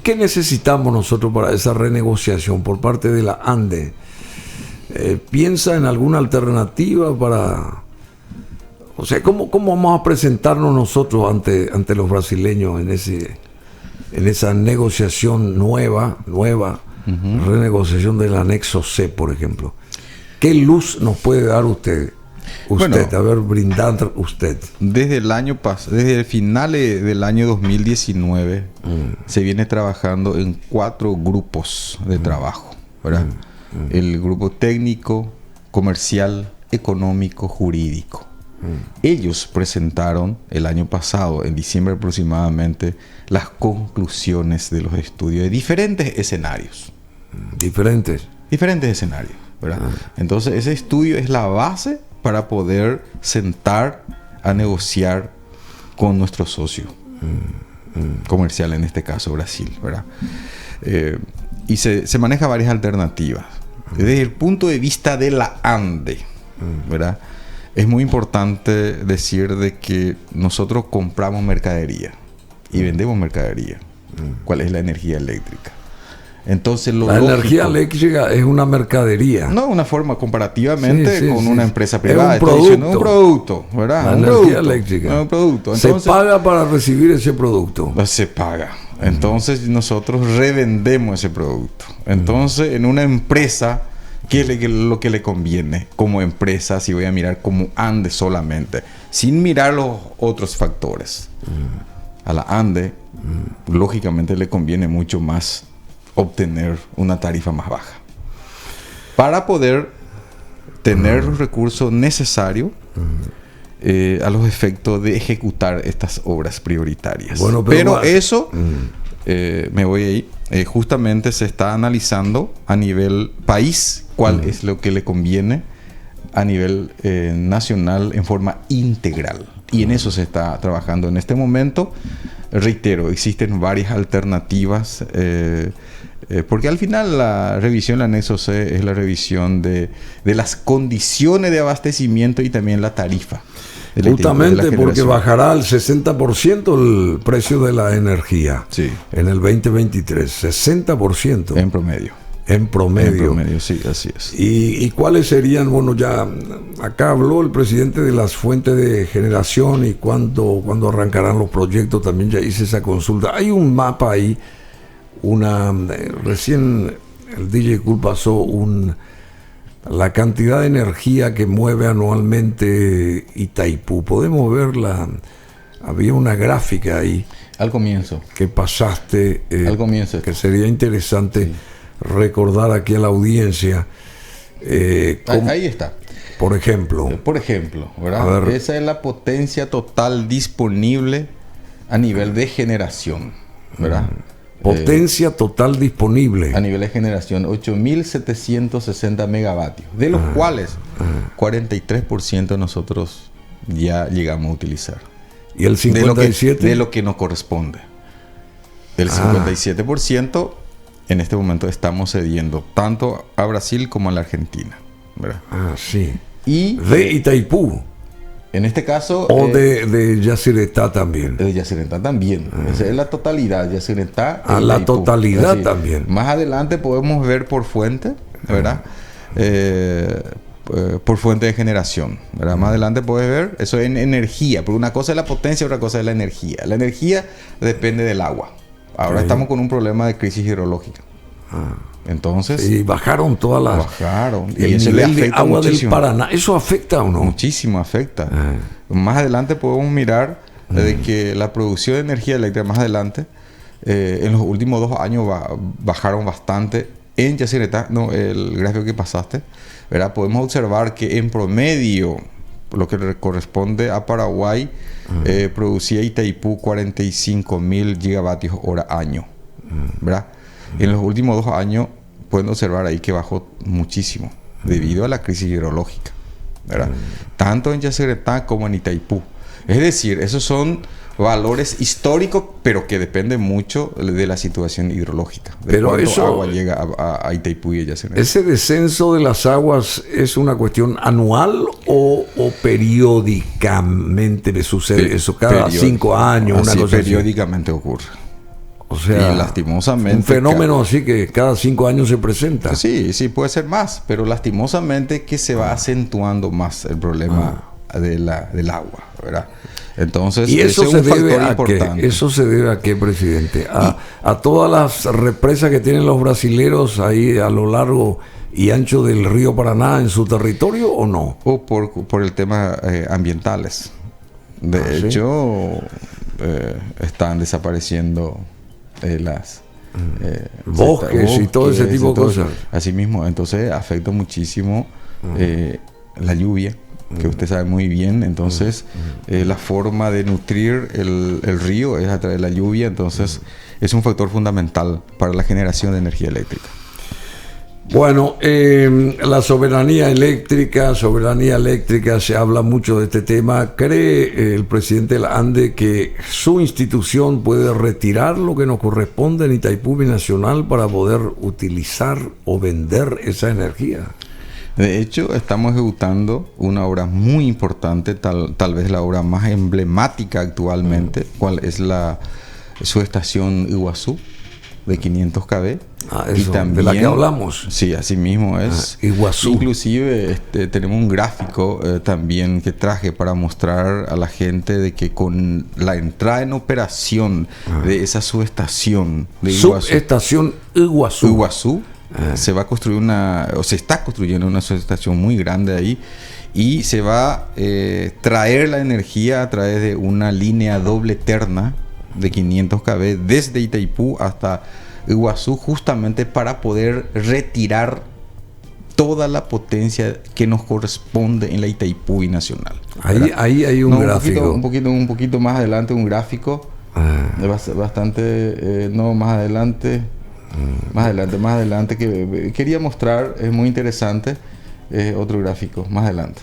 ¿Qué necesitamos nosotros para esa renegociación por parte de la ANDE? ¿Piensa en alguna alternativa para...? O sea, ¿cómo vamos a presentarnos nosotros ante los brasileños en esa negociación nueva, renegociación del anexo C, por ejemplo? ¿Qué luz nos puede dar usted? Brindar usted. Desde finales del año 2019 se viene trabajando en 4 grupos de trabajo, ¿verdad? El grupo técnico, comercial, económico, jurídico. Ellos presentaron el año pasado, en diciembre aproximadamente, las conclusiones de los estudios de diferentes escenarios. Diferentes escenarios, ¿verdad? Entonces ese estudio es la base para poder sentar a negociar con nuestro socio comercial, en este caso Brasil, ¿verdad? Y se maneja varias alternativas. Desde el punto de vista de la ANDE, ¿verdad? Es muy importante decir de que nosotros compramos mercadería y vendemos mercadería. ¿Cuál es la energía eléctrica? Entonces, la energía eléctrica es una mercadería. No, una forma comparativamente con una empresa privada. Es un producto, ¿verdad? La energía eléctrica. Un producto. Entonces, se paga para recibir ese producto. Se paga. Entonces, nosotros revendemos ese producto. Entonces, en una empresa, ¿qué es lo que le conviene como empresa? Si voy a mirar como ANDE solamente, sin mirar los otros factores. A la ANDE, lógicamente, le conviene mucho más obtener una tarifa más baja para poder tener los recursos necesarios a los efectos de ejecutar estas obras prioritarias. Bueno, pero eso, me voy ahí, justamente se está analizando a nivel país cuál es lo que le conviene a nivel nacional en forma integral. Y en eso se está trabajando en este momento. Reitero, existen varias alternativas, porque al final la revisión del anexo C es la revisión de las condiciones de abastecimiento y también la tarifa. Justamente porque bajará al 60% el precio de la energía en el 2023. 60%. En promedio. En promedio, sí, así es. ¿Y cuáles serían? Bueno, ya acá habló el presidente de las fuentes de generación y cuándo arrancarán los proyectos. También ya hice esa consulta. Hay un mapa ahí, recién el DJ Cool pasó la cantidad de energía que mueve anualmente Itaipú. Podemos verla. Había una gráfica ahí. Al comienzo. Que pasaste. Al comienzo. Que sería interesante. Sí. Recordar aquí a la audiencia. Ahí está. Por ejemplo. ¿Verdad? Esa es la potencia total disponible a nivel de generación, ¿verdad? Potencia total disponible. A nivel de generación, 8.760 megavatios, de los cuales 43% nosotros ya llegamos a utilizar. ¿Y el 57%? De lo que nos corresponde. El 57% en este momento estamos cediendo tanto a Brasil como a la Argentina, ¿verdad? Sí. Y de Itaipú. En este caso... O de Yacyretá también. De Yacyretá también. Esa es la totalidad. Yacyretá y la totalidad también. Más adelante podemos ver por fuente, ¿verdad? Por fuente de generación, ¿verdad? Más adelante puedes ver eso en energía. Porque una cosa es la potencia, otra cosa es la energía. La energía depende del agua. Ahora estamos con un problema de crisis hidrológica. Entonces... Y bajaron todas las... Bajaron. Y el nivel de agua muchísimo. Del Paraná. ¿Eso afecta o no? Muchísimo afecta. Más adelante podemos mirar de que la producción de energía eléctrica más adelante, en los últimos 2 años bajaron bastante. En Yacyretá, no, el gráfico que pasaste, ¿verdad? Podemos observar que en promedio, lo que corresponde a Paraguay, producía Itaipú 45.000 gigavatios hora año, ¿verdad? En los últimos 2 años pueden observar ahí que bajó muchísimo debido a la crisis hidrológica, ¿verdad? Tanto en Yacyretá como en Itaipú. Es decir, esos son valores históricos, pero que dependen mucho de la situación hidrológica. De cuánto agua llega a Itaipú y a Yacyretá. ¿Ese descenso de las aguas es una cuestión anual o periódicamente sucede eso? Cada 5 años, una cosa periódicamente ocurre. O sea, y lastimosamente... Un fenómeno así que cada 5 años se presenta. Sí, puede ser más, pero lastimosamente que se va acentuando más el problema del agua, ¿verdad? Entonces, ¿y eso se debe a qué? ¿Eso se debe a qué, presidente? ¿A todas las represas que tienen los brasileros ahí a lo largo y ancho del río Paraná en su territorio o no? O por el tema ambientales. De hecho, están desapareciendo las bosques y todo ese tipo de cosas. Así mismo, entonces afecta muchísimo la lluvia, que usted sabe muy bien. Entonces la forma de nutrir el río es a través de la lluvia. Entonces es un factor fundamental para la generación de energía eléctrica. Bueno, la soberanía eléctrica, se habla mucho de este tema. ¿Cree el presidente de la ANDE que su institución puede retirar lo que nos corresponde en Itaipú Binacional para poder utilizar o vender esa energía? De hecho, estamos ejecutando una obra muy importante, tal vez la obra más emblemática actualmente, cual es la subestación Iguazú, de 500 kV. Y también, de la que hablamos. Sí, así mismo es. Iguazú. Inclusive tenemos un gráfico también que traje para mostrar a la gente de que con la entrada en operación de esa subestación de Iguazú. Subestación Iguazú. Se va a construir se está construyendo una subestación muy grande ahí. Y se va a traer la energía a través de una línea doble terna de 500 kV desde Itaipú hasta Iguazú, justamente para poder retirar toda la potencia que nos corresponde en la Itaipú Binacional. Ahí hay un gráfico. Un poquito más adelante, un gráfico bastante... más adelante. Más adelante que quería mostrar, es muy interesante. Otro gráfico, más adelante.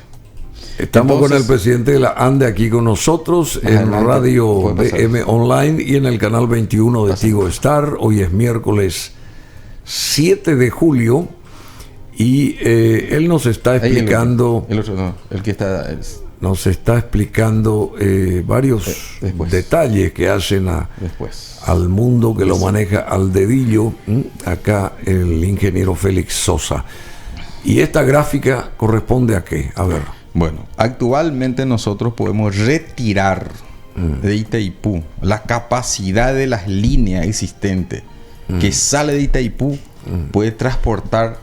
Estamos con el presidente de la ANDE aquí con nosotros en Radio BM Online y en el canal 21 de Tigo Star. Hoy es miércoles 7 de julio y él nos está explicando... Nos está explicando varios detalles que hacen al mundo que lo maneja al dedillo. Acá el ingeniero Félix Sosa. ¿Y esta gráfica corresponde a qué? A ver. Bueno, actualmente nosotros podemos retirar de Itaipú la capacidad de las líneas existentes que sale de Itaipú, puede transportar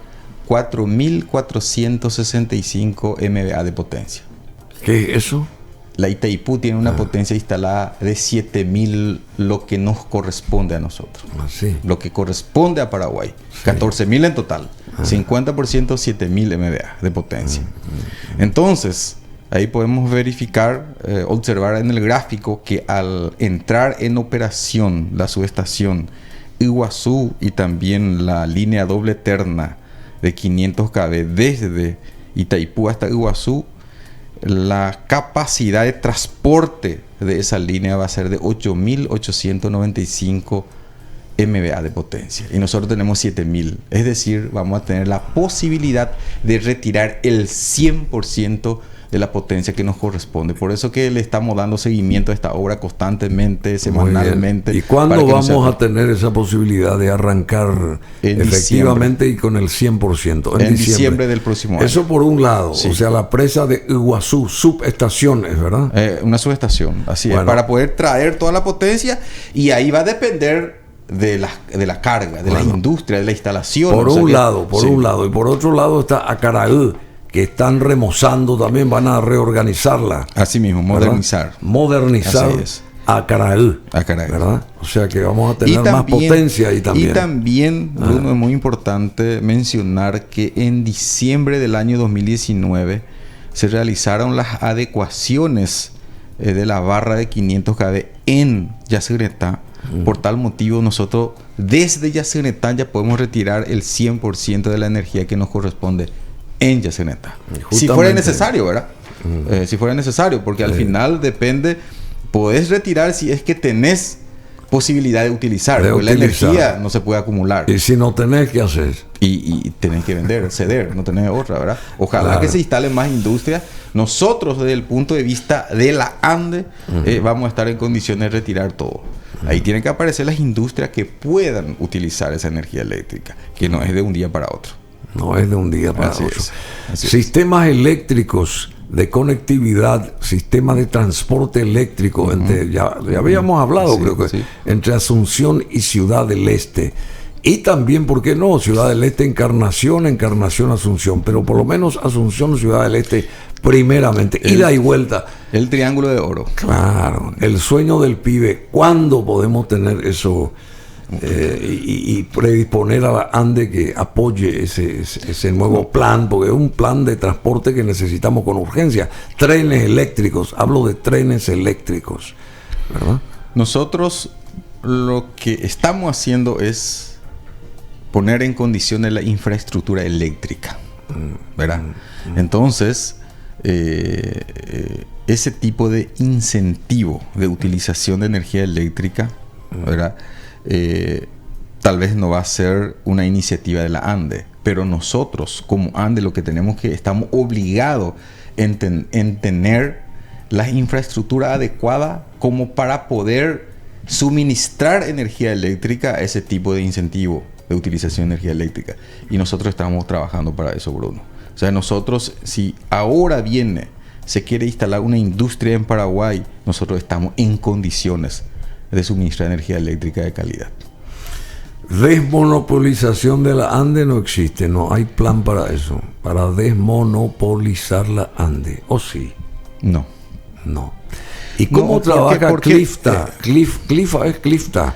4.465 MVA de potencia. ¿Qué es eso? La Itaipú tiene una potencia instalada de 7.000, lo que nos corresponde a nosotros. Sí. Lo que corresponde a Paraguay. 14.000 en total. 50% 7000 MVA de potencia. Entonces, ahí podemos verificar, observar en el gráfico que al entrar en operación la subestación Iguazú y también la línea doble terna de 500 kV desde Itaipú hasta Iguazú, la capacidad de transporte de esa línea va a ser de 8.895 MVA de potencia. Y nosotros tenemos 7.000. Es decir, vamos a tener la posibilidad de retirar el 100% de la potencia que nos corresponde. Por eso que le estamos dando seguimiento a esta obra constantemente, semanalmente. ¿Y cuándo vamos a tener esa posibilidad de arrancar efectivamente y con el 100%? En diciembre del próximo año. Eso por un lado. Sí. O sea, la presa de Iguazú, subestaciones, ¿verdad? Una subestación, así es. Para poder traer toda la potencia, y ahí va a depender de la carga, de la industria, de la instalación. Por un lado. Y por otro lado está Acaraú, que están remozando también, van a reorganizarla. Así mismo, modernizar. ¿Verdad? Modernizar Acaraú, ¿verdad? O sea que vamos a tener más potencia ahí también. Y también, Bruno, es muy importante mencionar que en diciembre del año 2019 se realizaron las adecuaciones de la barra de 500 kV en Yacyretá. Por tal motivo, nosotros desde Yacyretá ya podemos retirar el 100% de la energía que nos corresponde en Yacyretá. Si fuera necesario, ¿verdad? Si fuera necesario, porque al final depende, podés retirar si es que tenés posibilidad de utilizar, porque la energía no se puede acumular. Y si no tenés, ¿qué haces? Y tenés que vender, ceder, no tenés otra, ¿verdad? Ojalá que se instalen más industrias. Nosotros, desde el punto de vista de la ANDE, vamos a estar en condiciones de retirar todo. Ahí tienen que aparecer las industrias que puedan utilizar esa energía eléctrica, que no es de un día para otro. No es de un día para otro. Sistemas eléctricos de conectividad, sistemas de transporte eléctrico, ya habíamos hablado, creo que entre Asunción y Ciudad del Este. Y también, ¿por qué no? Ciudad del Este, Encarnación, Asunción. Pero por lo menos Asunción, Ciudad del Este, primeramente. Ida y vuelta. El triángulo de oro. Claro. El sueño del pibe. ¿Cuándo podemos tener eso? Y predisponer a la ANDE que apoye ese nuevo plan, porque es un plan de transporte que necesitamos con urgencia. Trenes eléctricos. Hablo de trenes eléctricos, ¿verdad? Nosotros lo que estamos haciendo es poner en condiciones la infraestructura eléctrica, ¿verdad? Entonces, ese tipo de incentivo de utilización de energía eléctrica, ¿verdad? Tal vez no va a ser una iniciativa de la ANDE, pero nosotros como ANDE lo que tenemos que estamos obligados en tener la infraestructura adecuada como para poder suministrar energía eléctrica a ese tipo de incentivo de utilización de energía eléctrica, y nosotros estamos trabajando para eso, Bruno. O sea, nosotros, si ahora se quiere instalar una industria en Paraguay, nosotros estamos en condiciones de suministrar energía eléctrica de calidad. Desmonopolización de la ANDE no existe, no hay plan para eso, para desmonopolizar la ANDE, ¿o sí? No. ¿Y cómo trabaja Clifta? Clifta.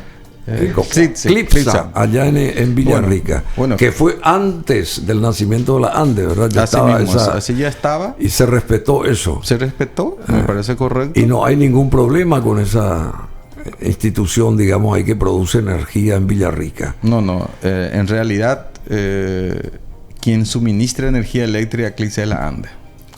Clifta, allá en Villarrica, que fue antes del nacimiento de la ANDE, ¿verdad? Ya estaba así ya estaba. Y se respetó eso. Se respetó, me parece correcto. Y no hay ningún problema con esa institución, digamos, ahí que produce energía en Villarrica. No. En realidad, quien suministra energía eléctrica es la ANDE.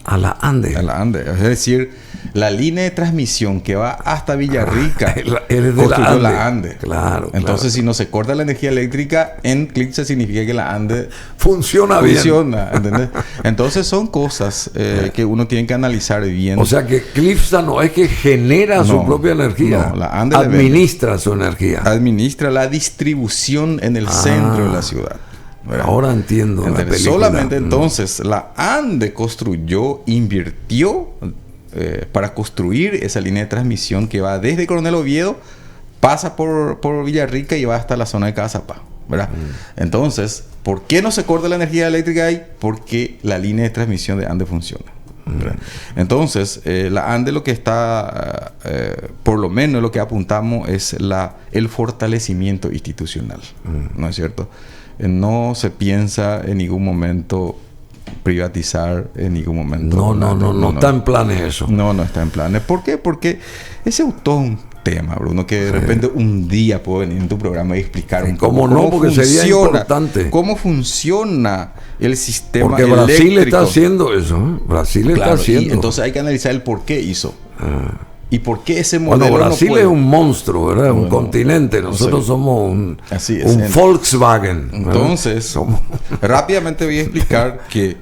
A la ANDE. Es decir, la línea de transmisión que va hasta Villarrica es de la ANDE. Claro. Entonces, si no se corta la energía eléctrica en Clipsa, significa que la ANDE funciona bien. ¿Entendés? Entonces, son cosas que uno tiene que analizar bien. O sea, que Clipsa no es que genera su propia energía. No, la ANDE administra su energía. Administra la distribución en el centro de la ciudad. ¿Verdad? Ahora entiendo. Solamente entonces la ANDE invirtió para construir esa línea de transmisión que va desde Coronel Oviedo, pasa por Villarrica y va hasta la zona de Cazapá, ¿verdad? Entonces, ¿por qué no se corta la energía eléctrica ahí? Porque la línea de transmisión de ANDE funciona. Entonces, la ANDE lo que está, por lo menos lo que apuntamos es el fortalecimiento institucional, ¿no es cierto? no se piensa en ningún momento privatizar, en ningún momento. No está en planes eso. No está en planes. ¿Por qué? Porque ese es todo un tema, Bruno, que de repente un día puedo venir en tu programa y explicar un poco porque sería importante. Cómo funciona el sistema porque eléctrico. Brasil está haciendo eso, ¿eh? Brasil está haciendo. Y entonces hay que analizar el por qué hizo. ¿Y por qué ese modelo Brasil es un monstruo, ¿verdad? Un continente. Nosotros somos un Volkswagen. Entonces, rápidamente voy a explicar que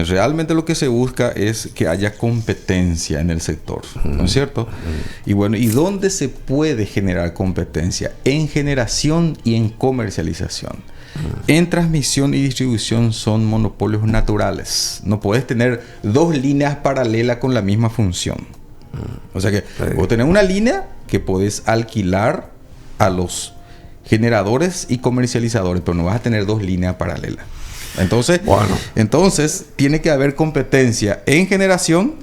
realmente lo que se busca es que haya competencia en el sector, ¿no es cierto? Y bueno, ¿y dónde se puede generar competencia? En generación y en comercialización. En transmisión y distribución son monopolios naturales. No puedes tener dos líneas paralelas con la misma función. O sea que vos tenés una línea que podés alquilar a los generadores y comercializadores, pero no vas a tener dos líneas paralelas. Entonces tiene que haber competencia en generación,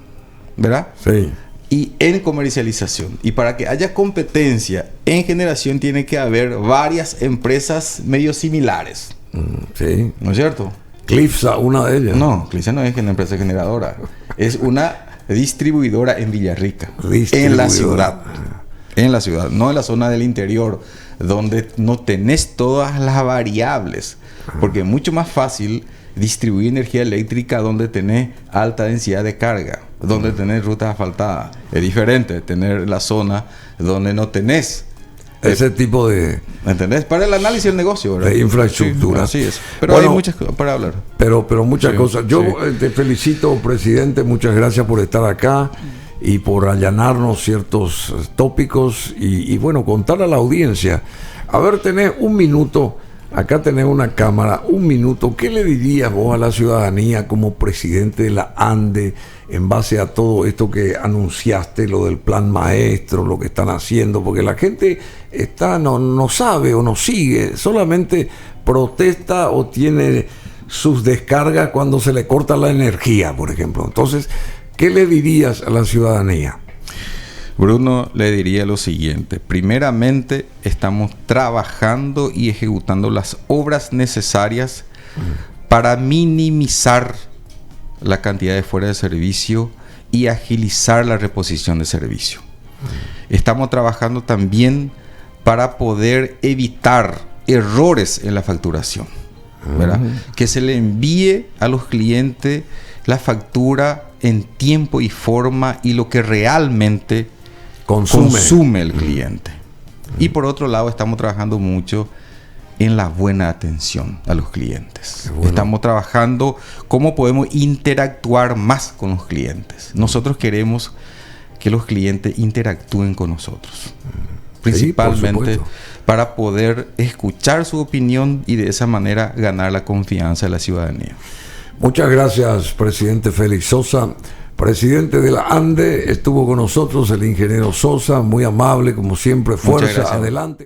¿verdad? Sí. Y en comercialización. Y para que haya competencia en generación tiene que haber varias empresas medio similares. Sí. ¿No es cierto? Clipsa, una de ellas. No, Clipsa no es una empresa generadora. Es una distribuidora en Villarrica, en la ciudad, no en la zona del interior, donde no tenés todas las variables, porque es mucho más fácil distribuir energía eléctrica donde tenés alta densidad de carga, donde tenés rutas asfaltadas. Es diferente tener la zona donde no tenés ese tipo de... ¿Entendés? Para el análisis del negocio, ¿verdad? De infraestructura. Sí, así es. Pero hay muchas cosas para hablar. Pero muchas cosas. Yo te felicito, presidente. Muchas gracias por estar acá y por allanarnos ciertos tópicos y bueno, contar a la audiencia. A ver, tenés un minuto. Acá tenés una cámara, un minuto. ¿Qué le dirías vos a la ciudadanía como presidente de la ANDE en base a todo esto que anunciaste, lo del plan maestro, lo que están haciendo? Porque la gente no sabe o no sigue, solamente protesta o tiene sus descargas cuando se le corta la energía, por ejemplo. Entonces, ¿qué le dirías a la ciudadanía? Bruno, le diría lo siguiente. Primeramente, estamos trabajando y ejecutando las obras necesarias para minimizar la cantidad de fuera de servicio y agilizar la reposición de servicio. Estamos trabajando también para poder evitar errores en la facturación, ¿verdad? Que se le envíe a los clientes la factura en tiempo y forma y lo que realmente consume el cliente. Y por otro lado, estamos trabajando mucho en la buena atención a los clientes. Bueno. Estamos trabajando cómo podemos interactuar más con los clientes. Nosotros queremos que los clientes interactúen con nosotros. Principalmente para poder escuchar su opinión y de esa manera ganar la confianza de la ciudadanía. Muchas gracias, presidente Félix Sosa. Presidente de la ANDE, estuvo con nosotros el ingeniero Sosa, muy amable como siempre. Fuerza, adelante.